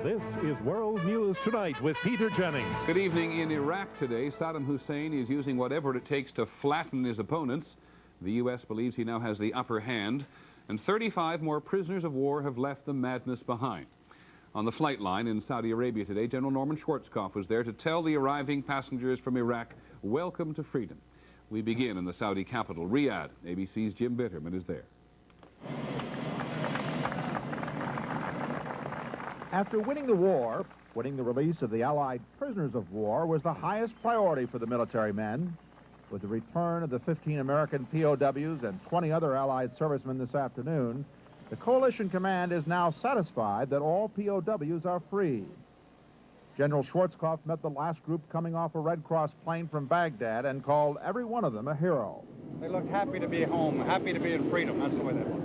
This is World News Tonight with Peter Jennings. Good evening. In Iraq today, Saddam Hussein is using whatever it takes to flatten his opponents. The U.S. believes he now has the upper hand, and 35 more prisoners of war have left the madness behind. On the flight line in Saudi Arabia today, General Norman Schwarzkopf was there to tell the arriving passengers from Iraq, welcome to freedom. We begin in the Saudi capital, Riyadh. ABC's Jim Bitterman is there. After winning the war, winning the release of the Allied prisoners of war was the highest priority for the military men. With the return of the 15 American POWs and 20 other Allied servicemen this afternoon, the coalition command is now satisfied that all POWs are free. General Schwarzkopf met the last group coming off a Red Cross plane from Baghdad and called every one of them a hero. They look happy to be home, happy to be in freedom. That's the way they look.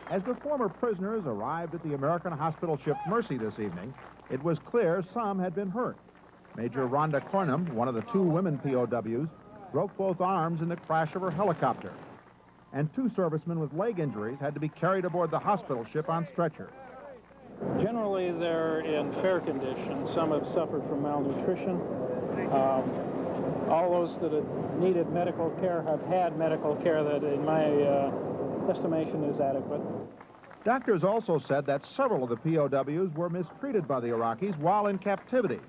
As the former prisoners arrived at the American hospital ship Mercy this evening, it was clear some had been hurt. Major Rhonda Cornum, one of the two women POWs, broke both arms in the crash of her helicopter. And two servicemen with leg injuries had to be carried aboard the hospital ship on stretchers. Generally, they're in fair condition. Some have suffered from malnutrition. All those that have needed medical care have had medical care that, in my estimation, is adequate. Doctors also said that several of the POWs were mistreated by the Iraqis while in captivity,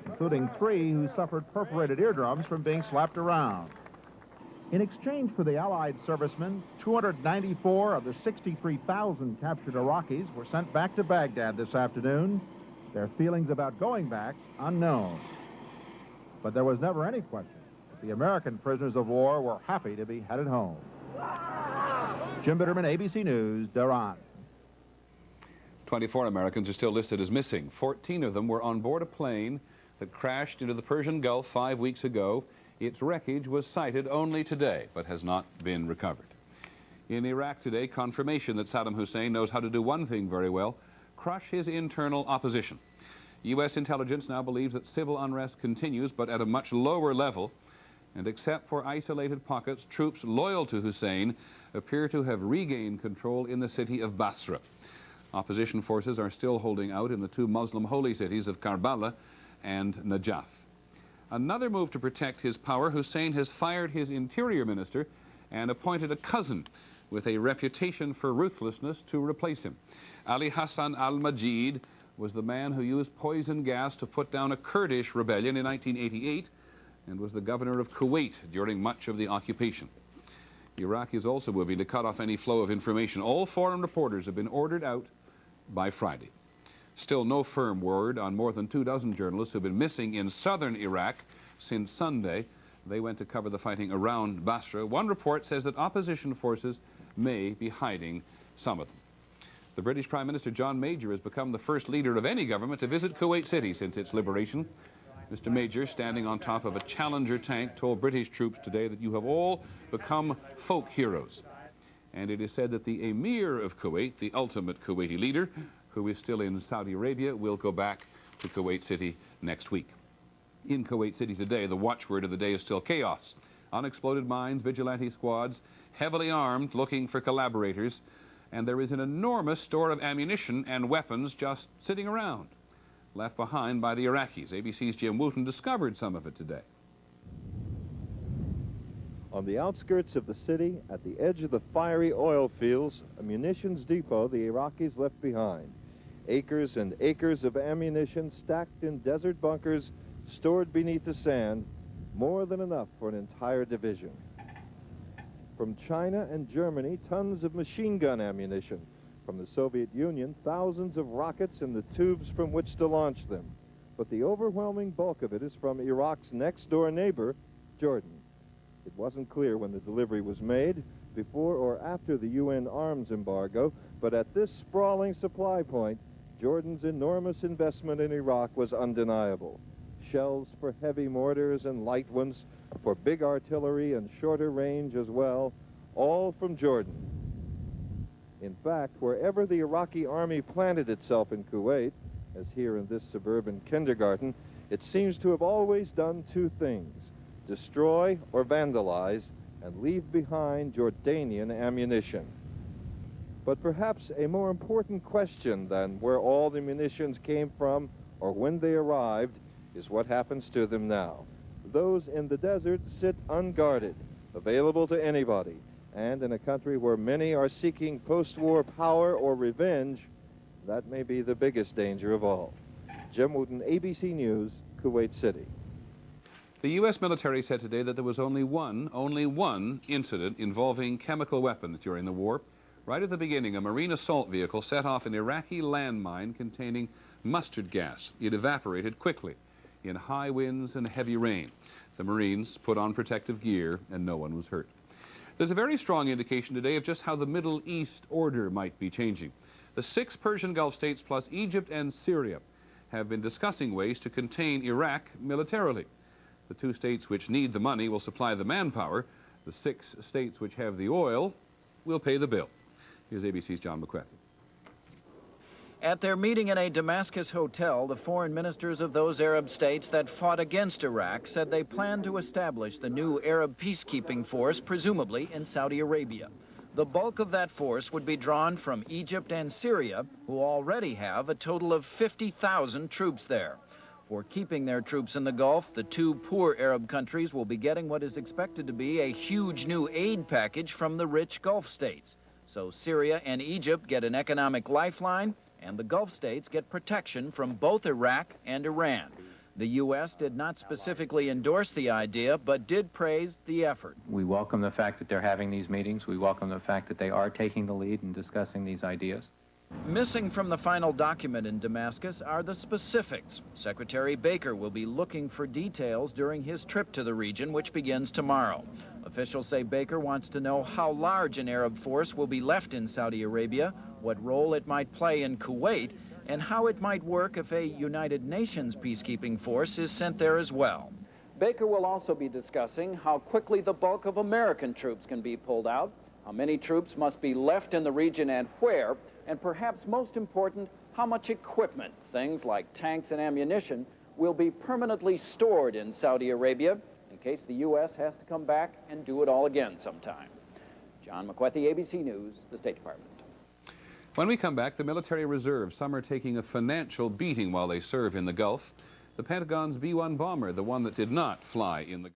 including 3 who suffered perforated eardrums from being slapped around. In exchange for the Allied servicemen, 294 of the 63,000 captured Iraqis were sent back to Baghdad this afternoon. Their feelings about going back unknown. But there was never any question that the American prisoners of war were happy to be headed home. Jim Bitterman, ABC News, Tehran. 24 Americans are still listed as missing. 14 of them were on board a plane that crashed into the Persian Gulf 5 weeks ago. Its wreckage was sighted only today, but has not been recovered. In Iraq today, confirmation that Saddam Hussein knows how to do one thing very well, crush his internal opposition. U.S. intelligence now believes that civil unrest continues, but at a much lower level. And except for isolated pockets, troops loyal to Hussein appear to have regained control in the city of Basra. Opposition forces are still holding out in the 2 Muslim holy cities of Karbala and Najaf. Another move to protect his power, Hussein has fired his interior minister and appointed a cousin with a reputation for ruthlessness to replace him. Ali Hassan al-Majid was the man who used poison gas to put down a Kurdish rebellion in 1988 and was the governor of Kuwait during much of the occupation. The Iraqis also moving to cut off any flow of information. All foreign reporters have been ordered out by Friday. Still no firm word on more than 24 journalists who've been missing in southern Iraq since Sunday. They went to cover the fighting around Basra. One report says that opposition forces may be hiding some of them. The British Prime Minister John Major has become the first leader of any government to visit Kuwait City since its liberation. Mr. Major, standing on top of a Challenger tank, told British troops today that you have all become folk heroes. And it is said that the Emir of Kuwait, the ultimate Kuwaiti leader, who is still in Saudi Arabia, will go back to Kuwait City next week. In Kuwait City today, the watchword of the day is still chaos. Unexploded mines, vigilante squads, heavily armed, looking for collaborators, and there is an enormous store of ammunition and weapons just sitting around, left behind by the Iraqis. ABC's Jim Wooten discovered some of it today. On the outskirts of the city, at the edge of the fiery oil fields, a munitions depot the Iraqis left behind. Acres and acres of ammunition stacked in desert bunkers, stored beneath the sand, more than enough for an entire division. From China and Germany, tons of machine gun ammunition. From the Soviet Union, thousands of rockets and the tubes from which to launch them. But the overwhelming bulk of it is from Iraq's next-door neighbor, Jordan. It wasn't clear when the delivery was made, before or after the UN arms embargo, but at this sprawling supply point, Jordan's enormous investment in Iraq was undeniable. Shells for heavy mortars and light ones, for big artillery and shorter range as well, all from Jordan. In fact, wherever the Iraqi army planted itself in Kuwait, as here in this suburban kindergarten, it seems to have always done 2 things: destroy or vandalize and leave behind Jordanian ammunition. But perhaps a more important question than where all the munitions came from or when they arrived is what happens to them now. Those in the desert sit unguarded, available to anybody, and in a country where many are seeking post-war power or revenge, that may be the biggest danger of all. Jim Wooten, ABC News, Kuwait City. The U.S. military said today that there was only one incident involving chemical weapons during the war. Right at the beginning, a marine assault vehicle set off an Iraqi landmine containing mustard gas. It evaporated quickly in high winds and heavy rain. The Marines put on protective gear and no one was hurt. There's a very strong indication today of just how the Middle East order might be changing. The 6 Persian Gulf states plus Egypt and Syria have been discussing ways to contain Iraq militarily. The 2 states which need the money will supply the manpower. The 6 states which have the oil will pay the bill. Here's ABC's John McCarthy. At their meeting in a Damascus hotel, the foreign ministers of those Arab states that fought against Iraq said they plan to establish the new Arab peacekeeping force, presumably in Saudi Arabia. The bulk of that force would be drawn from Egypt and Syria, who already have a total of 50,000 troops there. For keeping their troops in the Gulf, the 2 poor Arab countries will be getting what is expected to be a huge new aid package from the rich Gulf states. So Syria and Egypt get an economic lifeline, and the Gulf states get protection from both Iraq and Iran. The U.S. did not specifically endorse the idea, but did praise the effort. We welcome the fact that they're having these meetings. We welcome the fact that they are taking the lead in discussing these ideas. Missing from the final document in Damascus are the specifics. Secretary Baker will be looking for details during his trip to the region, which begins tomorrow. Officials say Baker wants to know how large an Arab force will be left in Saudi Arabia, what role it might play in Kuwait, and how it might work if a United Nations peacekeeping force is sent there as well. Baker will also be discussing how quickly the bulk of American troops can be pulled out, how many troops must be left in the region and where, and perhaps most important, how much equipment, things like tanks and ammunition, will be permanently stored in Saudi Arabia in case the U.S. has to come back and do it all again sometime. John McCarthy, ABC News, the State Department. When we come back, the military reserve, some are taking a financial beating while they serve in the Gulf. The Pentagon's B-1 bomber, the one that did not fly in the